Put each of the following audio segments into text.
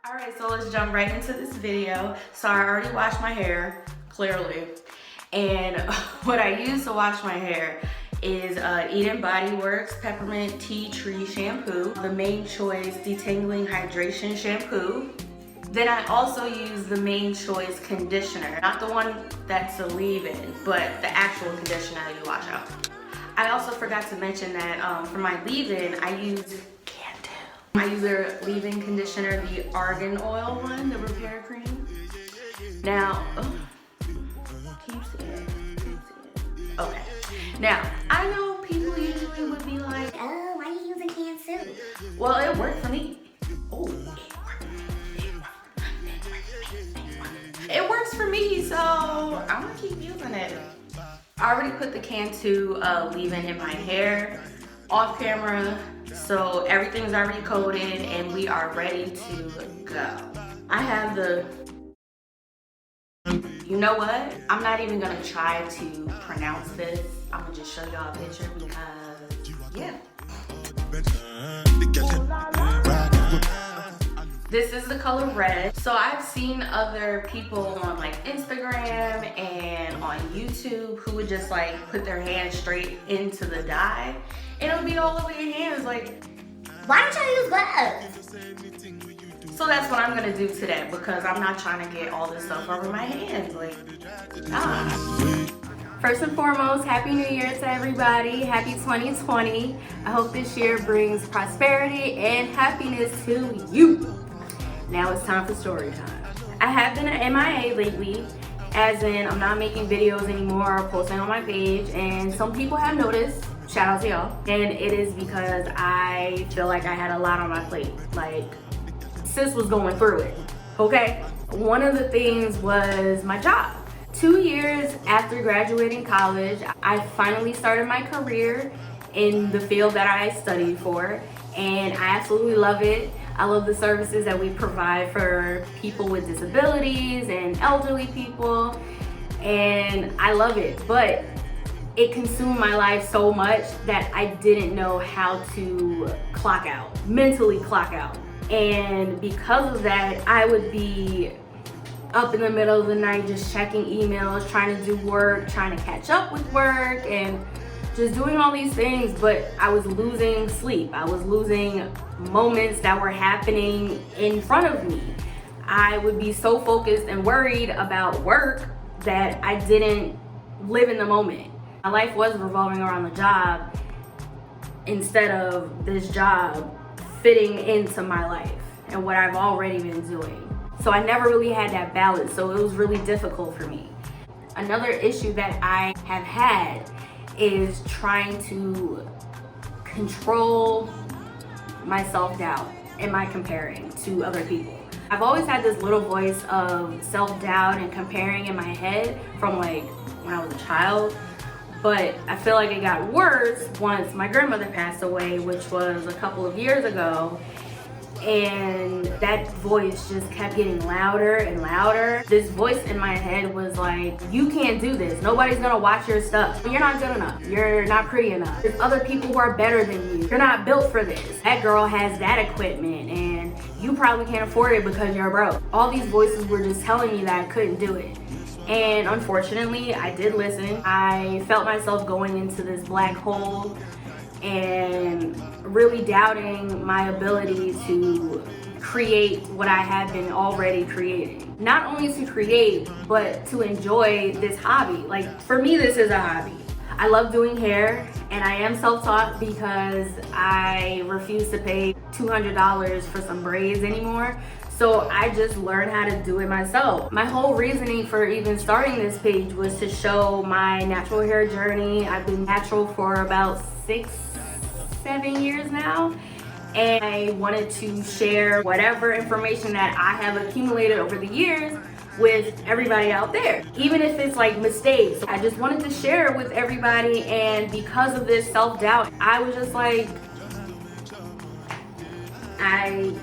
Alright, so let's jump right into this video. So I already washed my hair, clearly. And what I use to wash my hair is Eden Body Works Peppermint Tea Tree Shampoo, the Main Choice Detangling Hydration Shampoo. Then I also use the Main Choice Conditioner, not the one that's a leave-in, but the actual conditioner that you wash out. I also forgot to mention that for my leave-in, I use Cantu. I use their leave-in conditioner, the Argan oil one, the repair cream. Now, can you see it? Okay. Now, I know people usually would be like, oh, why are you using Cantu? Well, it worked for me. Oh, it works for me, so I'm gonna keep using it. I already put the Cantu leave-in in my hair off camera, so everything's already coated and we are ready to go. I have the, you know what? I'm not even gonna try to pronounce this. I'm gonna just show y'all a picture because, yeah. This is the color red. So I've seen other people on like Instagram and on YouTube who would just like put their hands straight into the dye and it'll be all over your hands. Like, why don't y'all use gloves? So that's what I'm gonna do today because I'm not trying to get all this stuff over my hands. Like, nah. First and foremost, Happy New Year to everybody. Happy 2020. I hope this year brings prosperity and happiness to you. Now it's time for story time. I have been an MIA lately, as in I'm not making videos anymore or posting on my page, and some people have noticed, shout out to y'all, and it is because I feel like I had a lot on my plate. Like, sis was going through it, okay? One of the things was my job. 2 years after graduating college, I finally started my career in the field that I studied for, and I absolutely love it. I love the services that we provide for people with disabilities and elderly people, and I love it. But it consumed my life so much that I didn't know how to clock out, mentally clock out. And because of that, I would be up in the middle of the night just checking emails, trying to do work, trying to catch up with work, and just doing all these things, but I was losing sleep. I was losing moments that were happening in front of me. I would be so focused and worried about work that I didn't live in the moment. My life was revolving around the job instead of this job fitting into my life and what I've already been doing. So I never really had that balance, so it was really difficult for me. Another issue that I have had is trying to control my self-doubt and my comparing to other people. I've always had this little voice of self-doubt and comparing in my head from like when I was a child, but I feel like it got worse once my grandmother passed away, which was a couple of years ago. And that voice just kept getting louder and louder. This voice in my head was like, you can't do this. Nobody's gonna watch your stuff. You're not good enough. You're not pretty enough. There's other people who are better than you. You're not built for this. That girl has that equipment and you probably can't afford it because you're broke. All these voices were just telling me that I couldn't do it. And unfortunately, I did listen. I felt myself going into this black hole and really doubting my ability to create what I have been already creating. Not only to create, but to enjoy this hobby. Like, for me, this is a hobby. I love doing hair, and I am self-taught because I refuse to pay $200 for some braids anymore. So I just learned how to do it myself. My whole reasoning for even starting this page was to show my natural hair journey. I've been natural for about 6-7 years now, and I wanted to share whatever information that I have accumulated over the years with everybody out there, even if it's like mistakes. I just wanted to share it with everybody, and because of this self-doubt, I was just like, I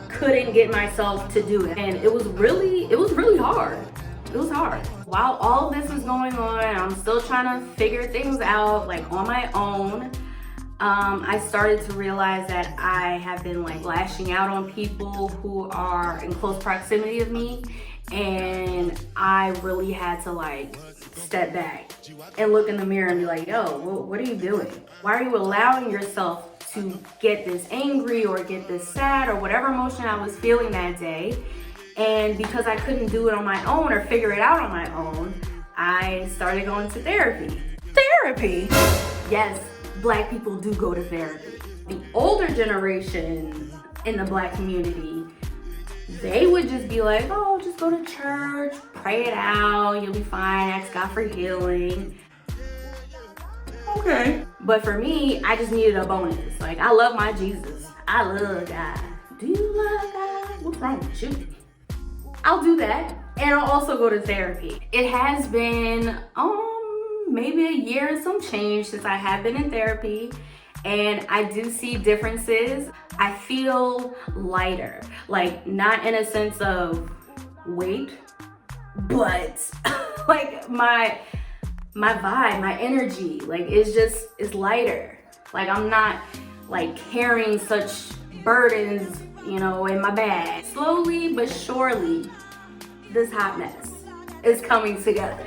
couldn't get myself to do it, and it was really hard. It was hard. While all this is going on, I'm still trying to figure things out like on my own. I started to realize that I have been like lashing out on people who are in close proximity of me, and I really had to like step back and look in the mirror and be like, yo, what are you doing? Why are you allowing yourself to get this angry or get this sad or whatever emotion I was feeling that day? And because I couldn't do it on my own or figure it out on my own, I started going to therapy. Therapy? Yes, Black people do go to therapy. The older generation in the Black community, they would just be like, oh, just go to church, pray it out, you'll be fine, ask God for healing. Okay. But for me, I just needed a bonus. Like, I love my Jesus. I love God. Do you love God? What's wrong with you? I'll do that. And I'll also go to therapy. It has been maybe a year and some change since I have been in therapy, and I do see differences. I feel lighter, like not in a sense of weight, but like my vibe, my energy, like it's lighter. Like I'm not like carrying such burdens, you know, in my bag. Slowly but surely, this hot mess is coming together.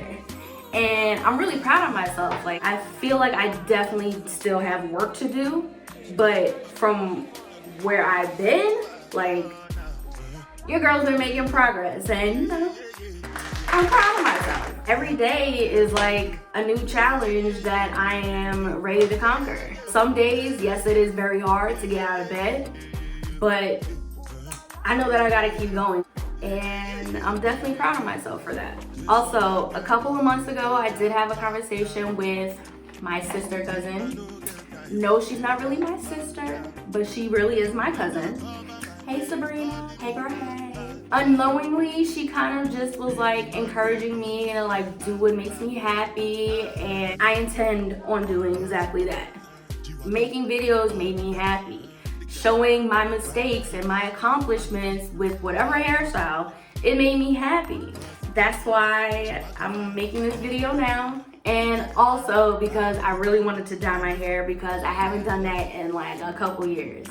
And I'm really proud of myself. Like, I feel like I definitely still have work to do, but from where I've been, like, your girl's been making progress, and you know, I'm proud of myself. Every day is like a new challenge that I am ready to conquer. Some days, yes, it is very hard to get out of bed, but I know that I gotta keep going. And I'm definitely proud of myself for that. Also, a couple of months ago, I did have a conversation with my sister cousin. No, she's not really my sister, but she really is my cousin. Hey Sabrina, hey girl, hey. Unknowingly, she kind of just was like encouraging me to like do what makes me happy, and I intend on doing exactly that. Making videos made me happy. Showing my mistakes and my accomplishments with whatever hairstyle, it made me happy. That's why I'm making this video now. And also because I really wanted to dye my hair because I haven't done that in like a couple years.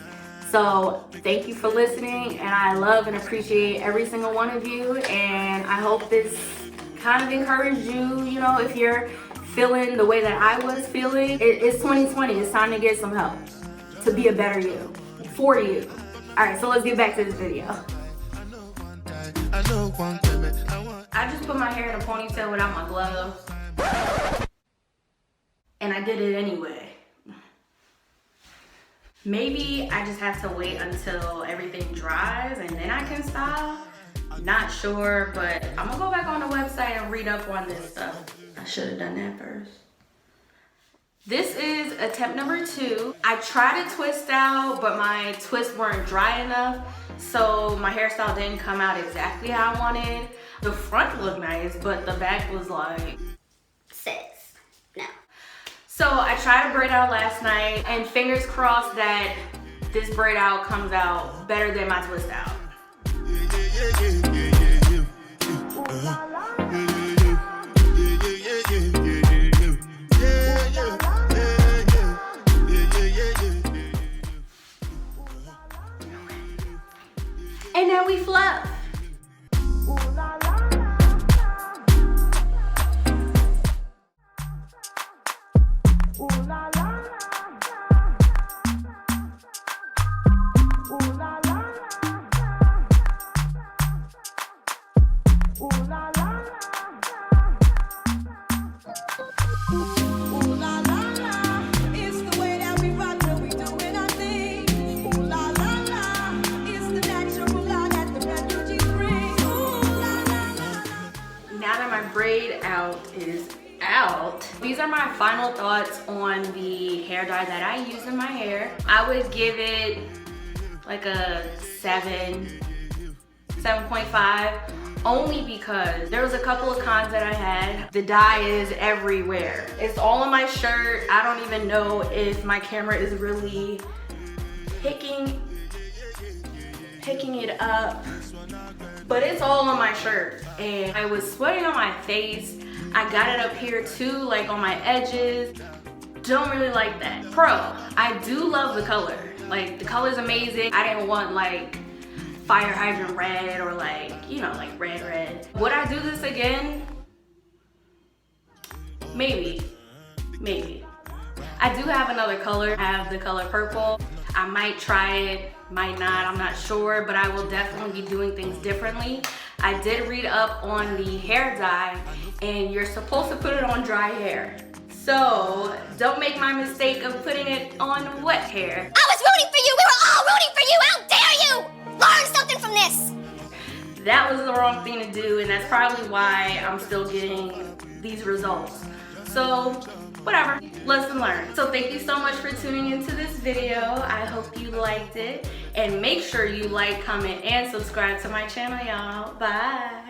So thank you for listening, and I love and appreciate every single one of you. And I hope this kind of encouraged you, you know, if you're feeling the way that I was feeling. It's 2020, it's time to get some help to be a better you. For you. Alright, so let's get back to this video. I just put my hair in a ponytail without my gloves. And I did it anyway. Maybe I just have to wait until everything dries and then I can style. Not sure, but I'm gonna go back on the website and read up on this stuff. I should have done that first. This is attempt number 2. I tried to twist out, but my twists weren't dry enough, so my hairstyle didn't come out exactly how I wanted. The front looked nice, but the back was like, sis, no. So I tried to braid out last night, and fingers crossed that this braid out comes out better than my twist out. And now we fluff. Braid out is out. These are my final thoughts on the hair dye that I use in my hair. I would give it like a 7.5, only because there was a couple of cons that I had. The dye is everywhere. It's all on my shirt. I don't even know if my camera is really picking it up, but it's all on my shirt. And I was sweating on my face. I got it up here too, like on my edges. don't really like that. Pro, I do love the color. Like, the color's amazing. I didn't want like fire hydrant red or like, you know, like red. Would I do this again? Maybe. I do have another color. I have the color purple. I might try it, might not, I'm not sure, but I will definitely be doing things differently. I did read up on the hair dye, and you're supposed to put it on dry hair. So don't make my mistake of putting it on wet hair. I was rooting for you, we were all rooting for you, how dare you! Learn something from this! That was the wrong thing to do, and that's probably why I'm still getting these results. So, whatever, lesson learned. So thank you so much for tuning into this video. I hope you liked it. And make sure you like, comment, and subscribe to my channel, y'all. Bye.